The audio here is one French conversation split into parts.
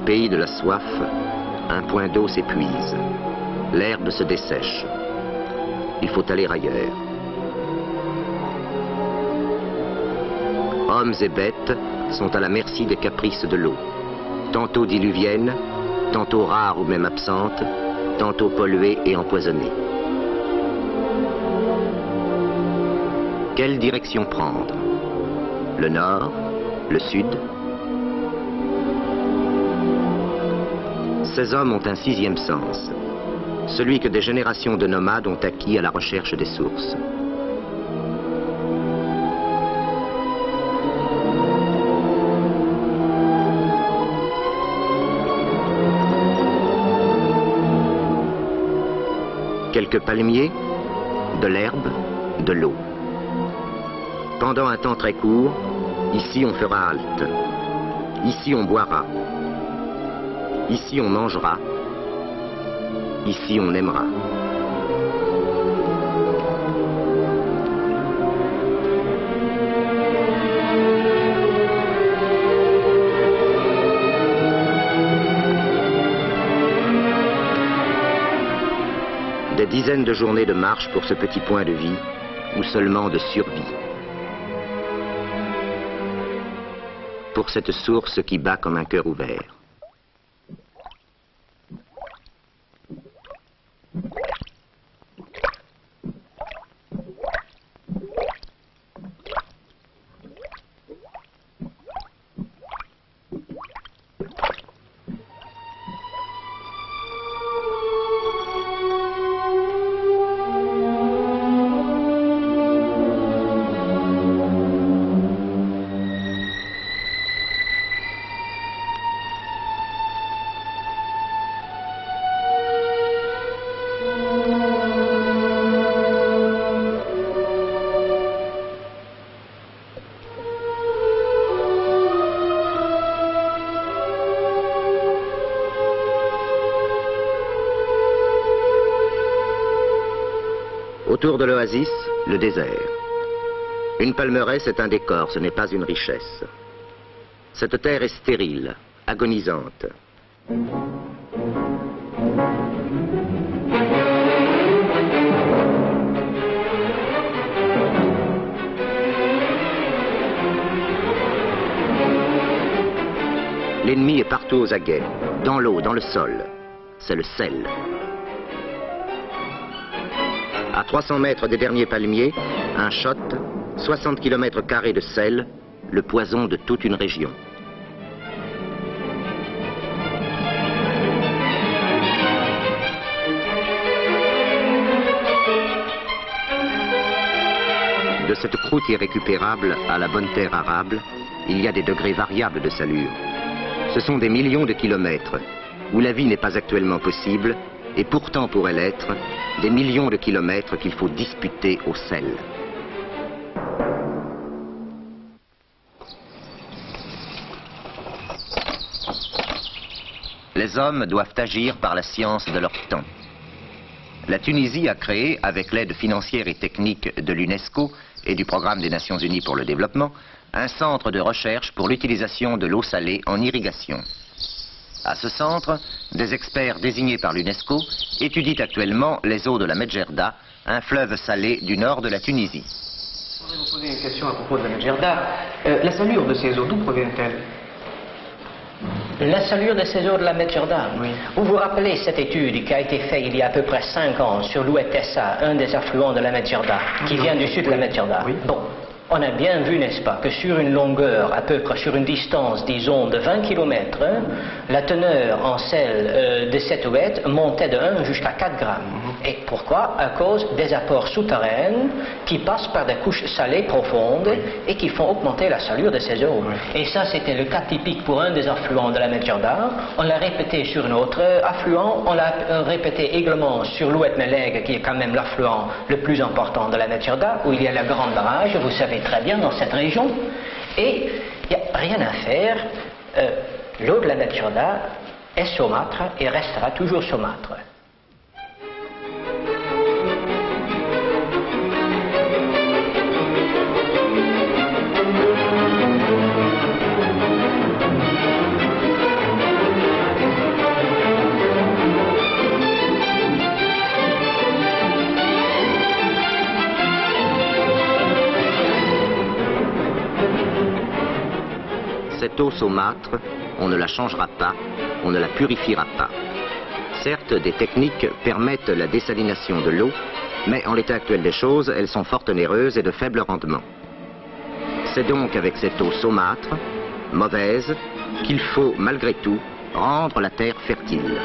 pays de la soif, un point d'eau s'épuise. L'herbe se dessèche. Il faut aller ailleurs. Hommes et bêtes sont à la merci des caprices de l'eau. Tantôt diluvienne, tantôt rare ou même absente, tantôt polluée et empoisonnée. Quelle direction prendre? Le nord? Le sud? Ces hommes ont un sixième sens, celui que des générations de nomades ont acquis à la recherche des sources. Quelques palmiers, de l'herbe, de l'eau. Pendant un temps très court, ici on fera halte. Ici on boira. Ici on mangera. Ici on aimera. Des dizaines de journées de marche pour ce petit point de vie, ou seulement de survie. Pour cette source qui bat comme un cœur ouvert. Autour de l'oasis, le désert. Une palmeraie, c'est un décor, ce n'est pas une richesse. Cette terre est stérile, agonisante. L'ennemi est partout aux aguets, dans l'eau, dans le sol. C'est le sel. À 300 mètres des derniers palmiers, un shot, 60 km² de sel, le poison de toute une région. De cette croûte irrécupérable à la bonne terre arable, il y a des degrés variables de salure. Ce sont des millions de kilomètres où la vie n'est pas actuellement possible, et pourtant pourrait l'être, des millions de kilomètres qu'il faut disputer au sel. Les hommes doivent agir par la science de leur temps. La Tunisie a créé, avec l'aide financière et technique de l'UNESCO et du Programme des Nations Unies pour le développement, un centre de recherche pour l'utilisation de l'eau salée en irrigation. À ce centre, des experts désignés par l'UNESCO étudient actuellement les eaux de la Medjerda, un fleuve salé du nord de la Tunisie. Je voudrais vous poser une question à propos de la Medjerda. La salure de ces eaux, d'où provient-elle? La salure de ces eaux de la Medjerda. Oui. Vous vous rappelez cette étude qui a été faite il y a à peu près 5 ans sur l'Ouetessa, un des affluents de la Medjerda, qui vient du sud de la Medjerda. Oui. Bon. On a bien vu, n'est-ce pas, que sur une longueur, à peu près sur une distance, disons, de 20 km, la teneur en sel de cette ouette montait de 1 jusqu'à 4 grammes. Et pourquoi? À cause des apports souterrains qui passent par des couches salées profondes et qui font augmenter la salure de ces eaux. Et ça, c'était le cas typique pour un des affluents de la Medjerda. On l'a répété sur un autre affluent, on l'a répété également sur l'Oued Meleg, qui est quand même l'affluent le plus important de la Medjerda, où il y a la grande barrage, vous savez très bien, dans cette région, et il n'y a rien à faire. L'eau de la Medjerda est saumâtre et restera toujours saumâtre. cette eau saumâtre, on ne la changera pas, on ne la purifiera pas. Certes, des techniques permettent la désalination de l'eau, mais en l'état actuel des choses, elles sont fort onéreuses et de faible rendement. C'est donc avec cette eau saumâtre, mauvaise, qu'il faut, malgré tout, rendre la terre fertile.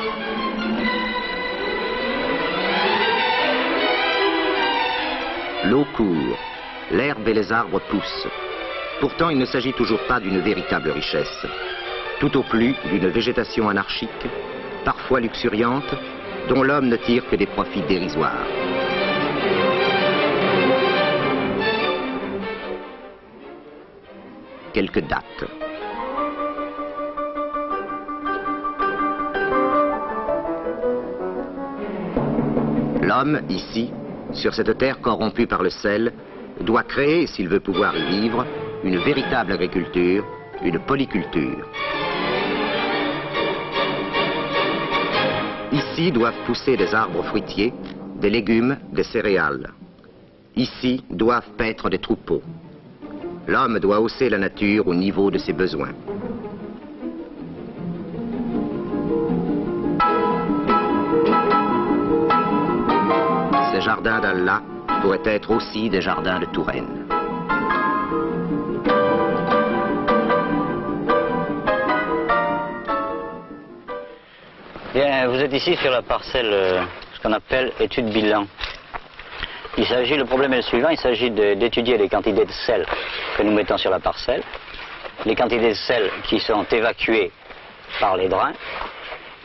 L'eau court, l'herbe et les arbres poussent. Pourtant, il ne s'agit toujours pas d'une véritable richesse. Tout au plus d'une végétation anarchique, parfois luxuriante, dont l'homme ne tire que des profits dérisoires. Quelques dates. L'homme, ici, sur cette terre corrompue par le sel, doit créer, s'il veut pouvoir y vivre, une véritable agriculture, une polyculture. Ici doivent pousser des arbres fruitiers, des légumes, des céréales. Ici doivent paître des troupeaux. L'homme doit hausser la nature au niveau de ses besoins. Ces jardins d'Allah pourraient être aussi des jardins de Touraine. Bien, vous êtes ici sur la parcelle, ce qu'on appelle étude bilan. Le problème est le suivant, il s'agit d'étudier les quantités de sel que nous mettons sur la parcelle, les quantités de sel qui sont évacuées par les drains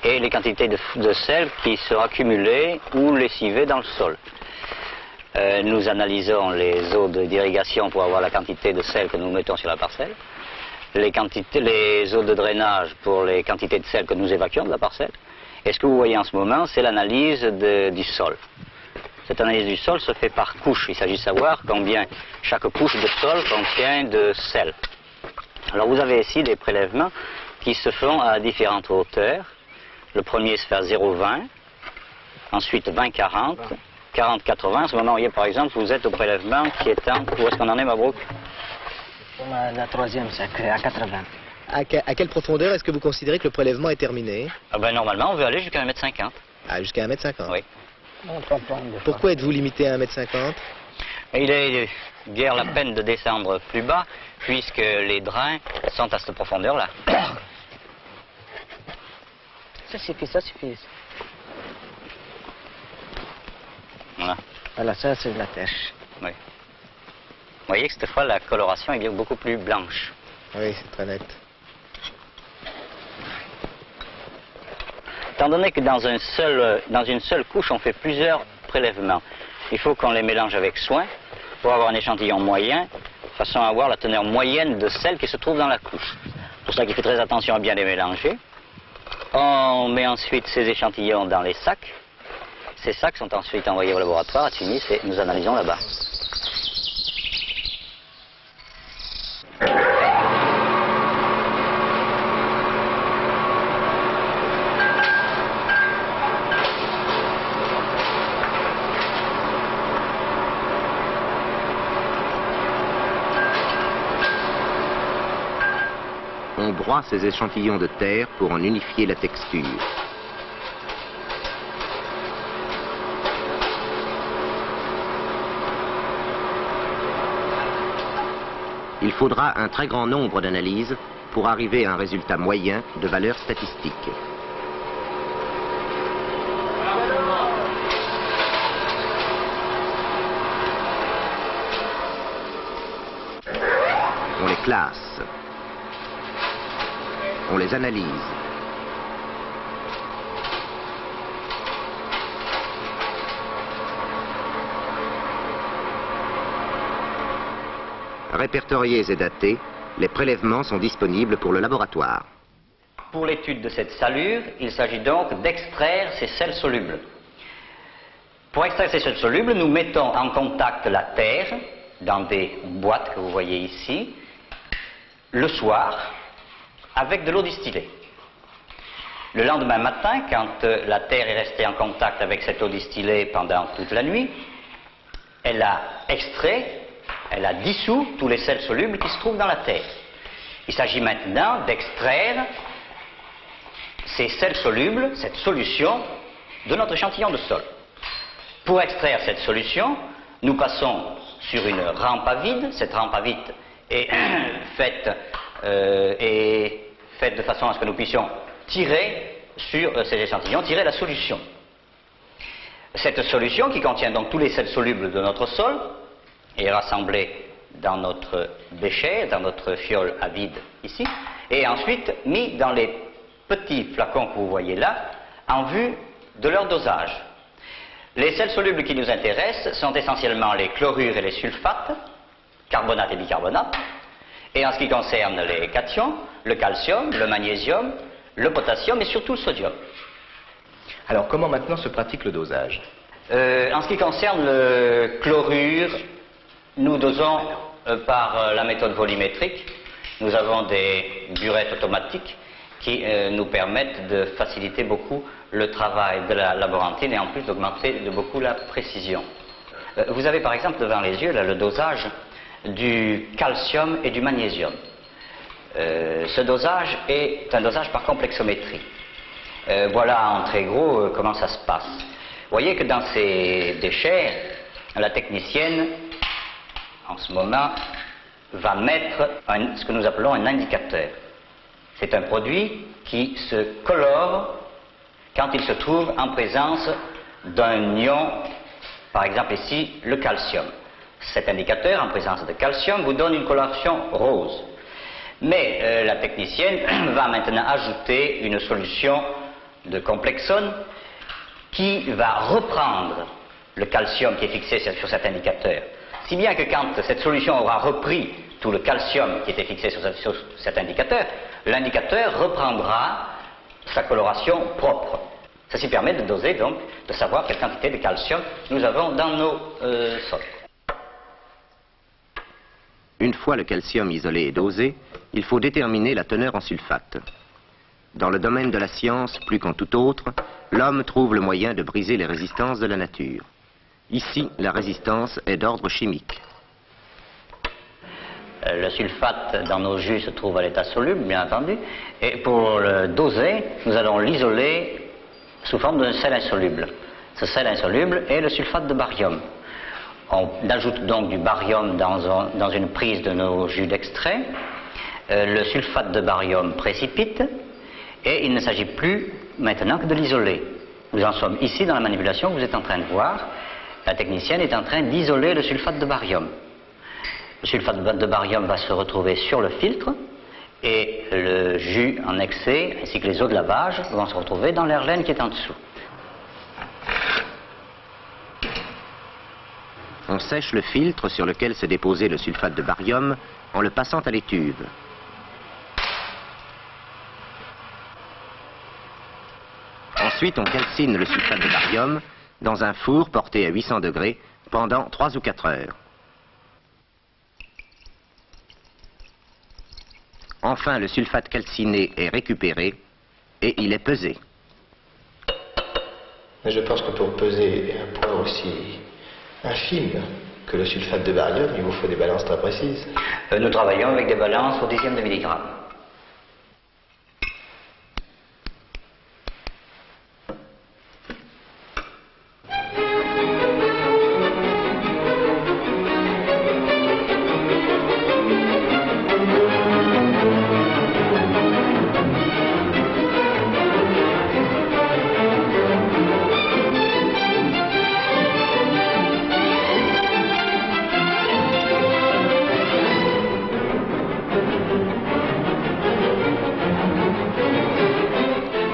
et les quantités de sel qui sont accumulées ou lessivées dans le sol. Nous analysons les eaux d'irrigation pour avoir la quantité de sel que nous mettons sur la parcelle, les eaux de drainage pour les quantités de sel que nous évacuons de la parcelle. Et ce que vous voyez en ce moment, c'est l'analyse du sol. Cette analyse du sol se fait par couche. Il s'agit de savoir combien chaque couche de sol contient de sel. Alors vous avez ici des prélèvements qui se font à différentes hauteurs. Le premier se fait à 0,20, ensuite 20-40, 40-80. En ce moment, vous voyez par exemple, vous êtes au prélèvement qui est en... Où est-ce qu'on en est, Mabrouk? La troisième, c'est à 80. À quelle profondeur est-ce que vous considérez que le prélèvement est terminé? Normalement, on veut aller jusqu'à 1,50 m. Ah, jusqu'à 1,50 m? Oui. Pourquoi êtes-vous limité à 1,50 m? Il est guère la peine de descendre plus bas, puisque les drains sont à cette profondeur-là. Ça suffit, ça suffit. Voilà. Voilà, ça c'est de la tèche. Oui. Vous voyez que cette fois, la coloration est bien beaucoup plus blanche. Oui, c'est très net. Étant donné que dans une seule couche, on fait plusieurs prélèvements, il faut qu'on les mélange avec soin pour avoir un échantillon moyen, de façon à avoir la teneur moyenne de sel qui se trouve dans la couche. C'est pour ça qu'il fait très attention à bien les mélanger. On met ensuite ces échantillons dans les sacs. Ces sacs sont ensuite envoyés au laboratoire à Tunis et nous analysons là-bas. On broie ces échantillons de terre pour en unifier la texture. Il faudra un très grand nombre d'analyses pour arriver à un résultat moyen de valeur statistique. On les classe. On les analyse. Répertoriés et datés, les prélèvements sont disponibles pour le laboratoire. Pour l'étude de cette salure, il s'agit donc d'extraire ces sels solubles. Pour extraire ces sels solubles, nous mettons en contact la terre dans des boîtes que vous voyez ici, le soir, avec de l'eau distillée. Le lendemain matin, quand la terre est restée en contact avec cette eau distillée pendant toute la nuit, elle a extrait, elle a dissous tous les sels solubles qui se trouvent dans la terre. Il s'agit maintenant d'extraire ces sels solubles, cette solution, de notre échantillon de sol. Pour extraire cette solution, nous passons sur une rampe à vide. Cette rampe à vide est faite de façon à ce que nous puissions tirer sur ces échantillons, tirer la solution. Cette solution, qui contient donc tous les sels solubles de notre sol, est rassemblée dans notre bécher, dans notre fiole à vide ici, et ensuite mis dans les petits flacons que vous voyez là, en vue de leur dosage. Les sels solubles qui nous intéressent sont essentiellement les chlorures et les sulfates, carbonate et bicarbonate, et en ce qui concerne les cations, le calcium, le magnésium, le potassium et surtout le sodium. Alors, comment maintenant se pratique le dosage? En ce qui concerne le chlorure, nous dosons par la méthode volumétrique. Nous avons des burettes automatiques qui nous permettent de faciliter beaucoup le travail de la laborantine et en plus d'augmenter de beaucoup la précision. Vous avez par exemple devant les yeux là, le dosage du calcium et du magnésium. Ce dosage est un dosage par complexométrie. Voilà en très gros comment ça se passe. Vous voyez que dans ces déchets, la technicienne, en ce moment, va mettre ce que nous appelons un indicateur. C'est un produit qui se colore quand il se trouve en présence d'un ion, par exemple ici, le calcium. Cet indicateur, en présence de calcium, vous donne une coloration rose. Mais la technicienne va maintenant ajouter une solution de complexone qui va reprendre le calcium qui est fixé sur cet indicateur. Si bien que quand cette solution aura repris tout le calcium qui était fixé sur cet indicateur, l'indicateur reprendra sa coloration propre. Ceci permet de doser donc, de savoir quelle quantité de calcium nous avons dans nos sols. Une fois le calcium isolé et dosé, il faut déterminer la teneur en sulfate. Dans le domaine de la science, plus qu'en tout autre, l'homme trouve le moyen de briser les résistances de la nature. Ici, la résistance est d'ordre chimique. Le sulfate dans nos jus se trouve à l'état soluble, bien entendu, et pour le doser, nous allons l'isoler sous forme d'un sel insoluble. Ce sel insoluble est le sulfate de barium. On ajoute donc du barium dans une prise de nos jus d'extrait. Le sulfate de barium précipite et il ne s'agit plus maintenant que de l'isoler. Nous en sommes ici dans la manipulation que vous êtes en train de voir. La technicienne est en train d'isoler le sulfate de barium. Le sulfate de barium va se retrouver sur le filtre et le jus en excès ainsi que les eaux de lavage vont se retrouver dans l'air laine qui est en dessous. On sèche le filtre sur lequel s'est déposé le sulfate de barium en le passant à l'étuve. Ensuite, on calcine le sulfate de barium dans un four porté à 800 degrés pendant 3 ou 4 heures. Enfin, le sulfate calciné est récupéré et il est pesé. Mais je pense que pour peser un poids aussi infime que le sulfate de barium, il vous faut des balances très précises. Nous travaillons avec des balances au dixième de milligramme.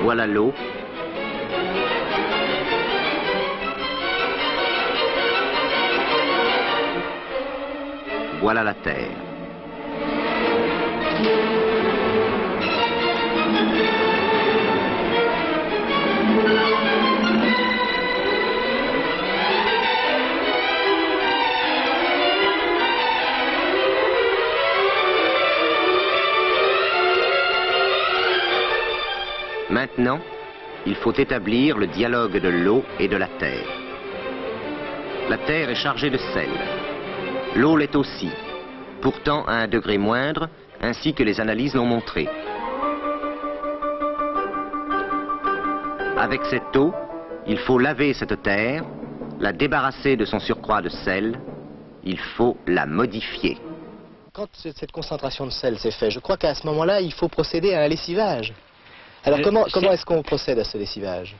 Voilà l'eau. Voilà la terre. Maintenant, il faut établir le dialogue de l'eau et de la terre. La terre est chargée de sel. L'eau l'est aussi, pourtant à un degré moindre, ainsi que les analyses l'ont montré. Avec cette eau, il faut laver cette terre, la débarrasser de son surcroît de sel, il faut la modifier. Quand cette concentration de sel s'est faite, je crois qu'à ce moment-là, il faut procéder à un lessivage. Alors comment est-ce qu'on procède à ce lessivage?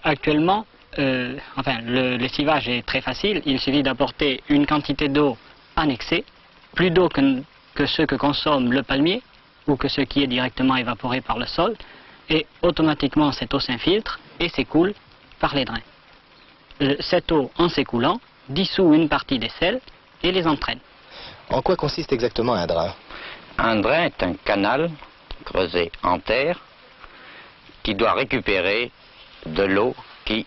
Actuellement, le lessivage est très facile. Il suffit d'apporter une quantité d'eau en excès, plus d'eau que ce que consomme le palmier ou que ce qui est directement évaporé par le sol, et automatiquement cette eau s'infiltre et s'écoule par les drains. Cette eau, en s'écoulant, dissout une partie des sels et les entraîne. En quoi consiste exactement un drain? Un drain est un canal creusé en terre qui doit récupérer de l'eau qui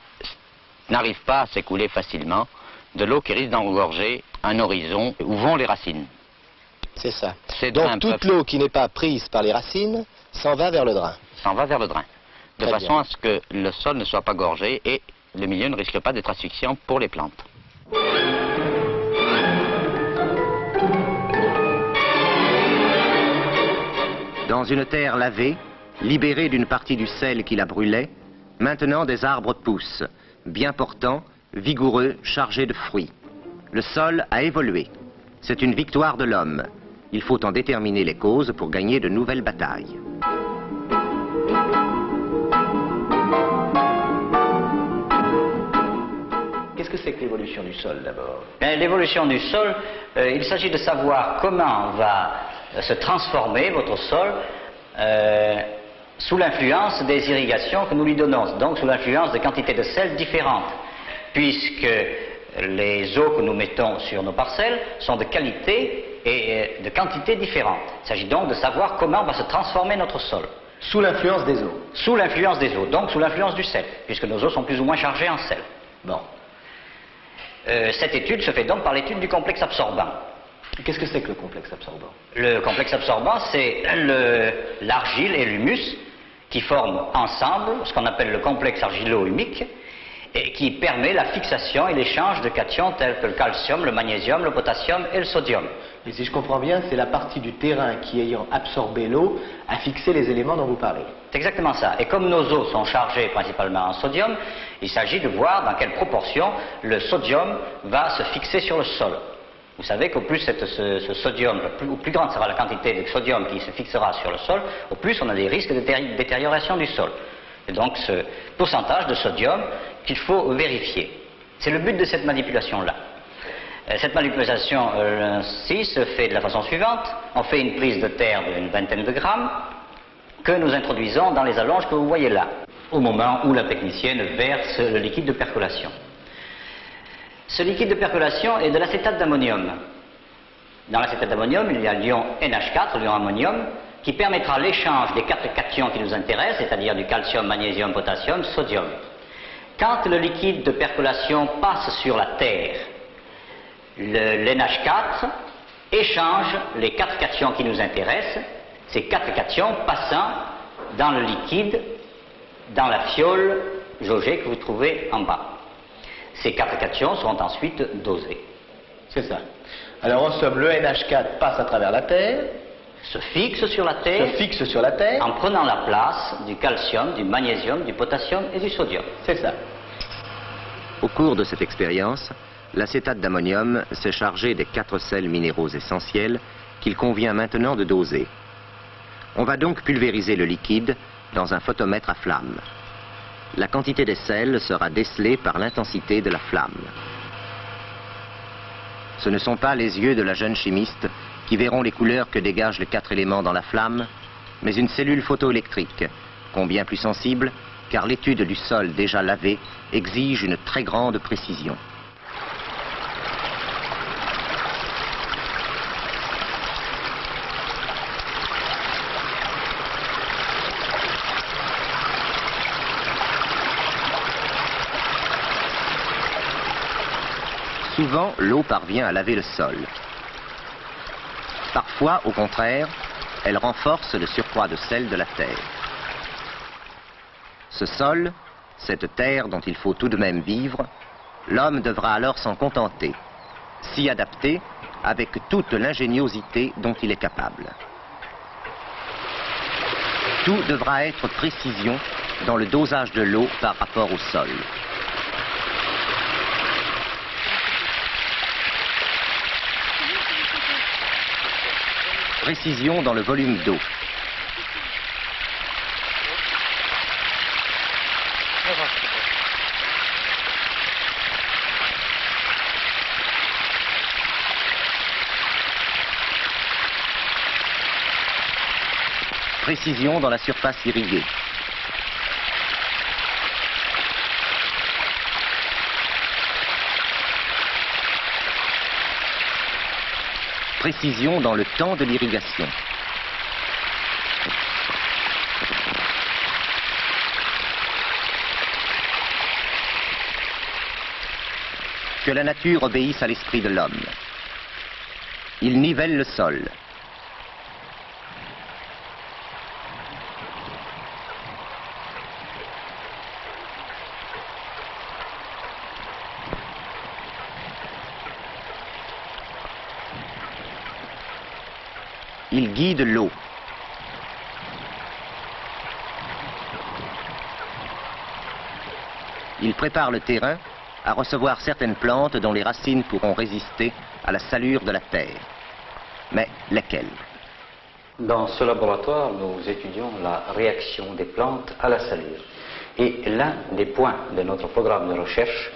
n'arrive pas à s'écouler facilement, de l'eau qui risque d'engorger un horizon où vont les racines. C'est ça. Donc toute l'eau qui n'est pas prise par les racines s'en va vers le drain. S'en va vers le drain, de Très façon bien. à ce que le sol ne soit pas gorgé et le milieu ne risque pas d'être asphyxiant pour les plantes. Dans une terre lavée, libérée d'une partie du sel qui la brûlait, maintenant des arbres poussent, bien portants, vigoureux, chargés de fruits. Le sol a évolué. C'est une victoire de l'homme. Il faut en déterminer les causes pour gagner de nouvelles batailles. Qu'est-ce que c'est que l'évolution du sol d'abord? L'évolution du sol, il s'agit de savoir comment va se transformer votre sol sous l'influence des irrigations que nous lui donnons, donc sous l'influence de quantités de sel différentes, puisque les eaux que nous mettons sur nos parcelles sont de qualité et de quantité différentes. Il s'agit donc de savoir comment va se transformer notre sol. Sous l'influence des eaux. Sous l'influence des eaux, donc sous l'influence du sel, puisque nos eaux sont plus ou moins chargées en sel. Bon. Cette étude se fait donc par l'étude du complexe absorbant. Qu'est-ce que c'est que le complexe absorbant? Le complexe absorbant, c'est l'argile et l'humus qui forment ensemble ce qu'on appelle le complexe argilo-humique et qui permet la fixation et l'échange de cations tels que le calcium, le magnésium, le potassium et le sodium. Et si je comprends bien, c'est la partie du terrain qui, ayant absorbé l'eau, a fixé les éléments dont vous parlez. C'est exactement ça. Et comme nos eaux sont chargées principalement en sodium, il s'agit de voir dans quelle proportion le sodium va se fixer sur le sol. Vous savez qu'au plus ce sodium, au plus grande sera la quantité de sodium qui se fixera sur le sol, au plus on a des risques de détérioration du sol. Et donc ce pourcentage de sodium qu'il faut vérifier. C'est le but de cette manipulation-là. Cette manipulation-ci se fait de la façon suivante. On fait une prise de terre d'une vingtaine de grammes que nous introduisons dans les allonges que vous voyez là, au moment où la technicienne verse le liquide de percolation. Ce liquide de percolation est de l'acétate d'ammonium. Dans l'acétate d'ammonium, il y a l'ion NH4, l'ion ammonium, qui permettra l'échange des 4 cations qui nous intéressent, c'est-à-dire du calcium, magnésium, potassium, sodium. Quand le liquide de percolation passe sur la terre, l'NH4 échange les 4 cations qui nous intéressent, ces 4 cations passant dans le liquide, dans la fiole jaugée que vous trouvez en bas. Ces 4 cations seront ensuite dosées. C'est ça. Alors en somme, le NH4 passe à travers la terre, Se fixe sur la terre, en prenant la place du calcium, du magnésium, du potassium et du sodium. C'est ça. Au cours de cette expérience, l'acétate d'ammonium s'est chargé des 4 sels minéraux essentiels qu'il convient maintenant de doser. On va donc pulvériser le liquide dans un photomètre à flamme. La quantité des sels sera décelée par l'intensité de la flamme. Ce ne sont pas les yeux de la jeune chimiste qui verront les couleurs que dégagent les 4 éléments dans la flamme, mais une cellule photoélectrique, combien plus sensible, car l'étude du sol déjà lavé exige une très grande précision. Souvent, l'eau parvient à laver le sol. Parfois, au contraire, elle renforce le surcroît de sel de la terre. Ce sol, cette terre dont il faut tout de même vivre, l'homme devra alors s'en contenter, s'y adapter avec toute l'ingéniosité dont il est capable. Tout devra être précision dans le dosage de l'eau par rapport au sol. Précision dans le volume d'eau. Précision dans la surface irriguée. Précision dans le temps de l'irrigation. Que la nature obéisse à l'esprit de l'homme. Il nivelle le sol. Il guide l'eau. Il prépare le terrain à recevoir certaines plantes dont les racines pourront résister à la salure de la terre. Mais lesquelles? Dans ce laboratoire, nous étudions la réaction des plantes à la salure. Et l'un des points de notre programme de recherche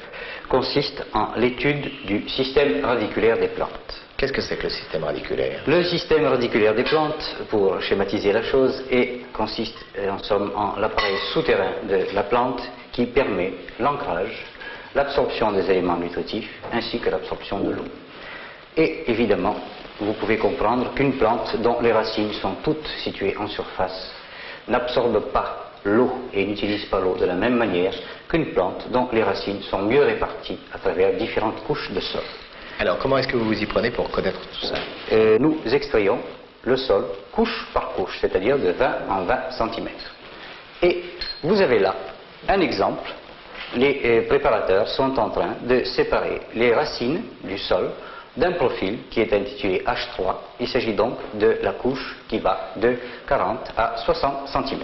consiste en l'étude du système radiculaire des plantes. Qu'est-ce que c'est que le système radiculaire? Le système radiculaire des plantes, pour schématiser la chose, consiste en somme en l'appareil souterrain de la plante qui permet l'ancrage, l'absorption des éléments nutritifs ainsi que l'absorption de l'eau. Et évidemment, vous pouvez comprendre qu'une plante dont les racines sont toutes situées en surface n'absorbe pas l'eau et n'utilise pas l'eau de la même manière qu'une plante dont les racines sont mieux réparties à travers différentes couches de sol. Alors, comment est-ce que vous vous y prenez pour connaître tout ça? Nous extrayons le sol couche par couche, c'est-à-dire de 20 en 20 cm. Et vous avez là un exemple. Les préparateurs sont en train de séparer les racines du sol d'un profil qui est intitulé H3. Il s'agit donc de la couche qui va de 40 à 60 cm.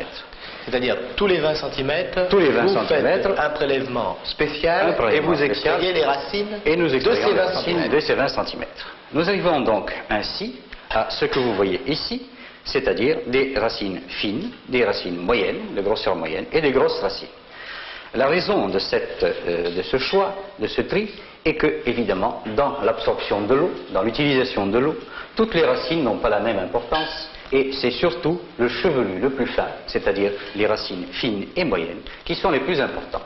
C'est-à-dire tous les 20 cm, tous les 20 vous cm, faites un prélèvement spécial et vous extrayez les racines et nous de ces 20 cm. De ces 20 cm. Nous arrivons donc ainsi à ce que vous voyez ici, c'est-à-dire des racines fines, des racines moyennes, de grosseur moyenne, et des grosses racines. La raison de ce choix, de ce tri, est que, évidemment, dans l'absorption de l'eau, dans l'utilisation de l'eau, toutes les racines n'ont pas la même importance, et c'est surtout le chevelu le plus fin, c'est-à-dire les racines fines et moyennes, qui sont les plus importantes.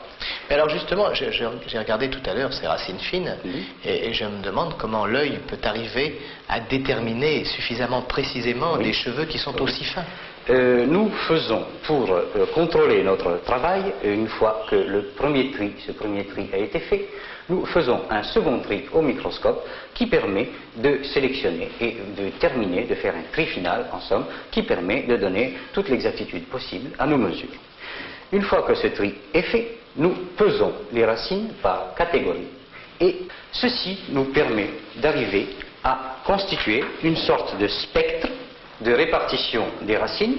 Mais alors justement, j'ai regardé tout à l'heure ces racines fines, et je me demande comment l'œil peut arriver à déterminer suffisamment précisément des cheveux qui sont aussi fins. Nous faisons, pour contrôler notre travail, une fois que ce premier tri a été fait, nous faisons un second tri au microscope qui permet de sélectionner et de terminer, de faire un tri final, en somme, qui permet de donner toute l'exactitude possible à nos mesures. Une fois que ce tri est fait, nous pesons les racines par catégorie et ceci nous permet d'arriver à constituer une sorte de spectre de répartition des racines,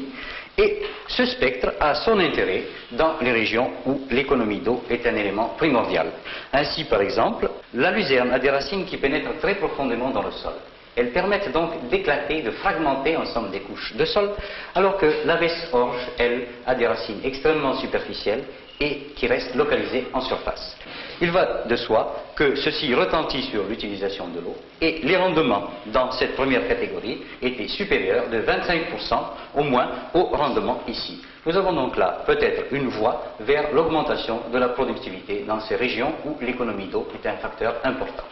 et ce spectre a son intérêt dans les régions où l'économie d'eau est un élément primordial. Ainsi, par exemple, la luzerne a des racines qui pénètrent très profondément dans le sol. Elles permettent donc d'éclater, de fragmenter ensemble des couches de sol, alors que la vesse-orge, elle, a des racines extrêmement superficielles et qui restent localisées en surface. Il va de soi que ceci retentit sur l'utilisation de l'eau et les rendements dans cette première catégorie étaient supérieurs de 25% au moins au rendement ici. Nous avons donc là peut-être une voie vers l'augmentation de la productivité dans ces régions où l'économie d'eau est un facteur important.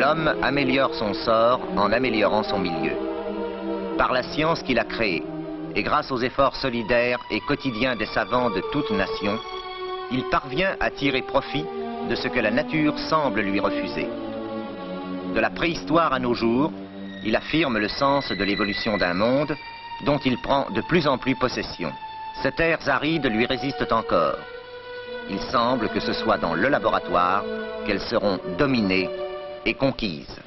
l'homme améliore son sort en améliorant son milieu. Par la science qu'il a créée, et grâce aux efforts solidaires et quotidiens des savants de toute nation, il parvient à tirer profit de ce que la nature semble lui refuser. De la préhistoire à nos jours, il affirme le sens de l'évolution d'un monde dont il prend de plus en plus possession. Ces terres arides lui résistent encore. Il semble que ce soit dans le laboratoire qu'elles seront dominées et conquises.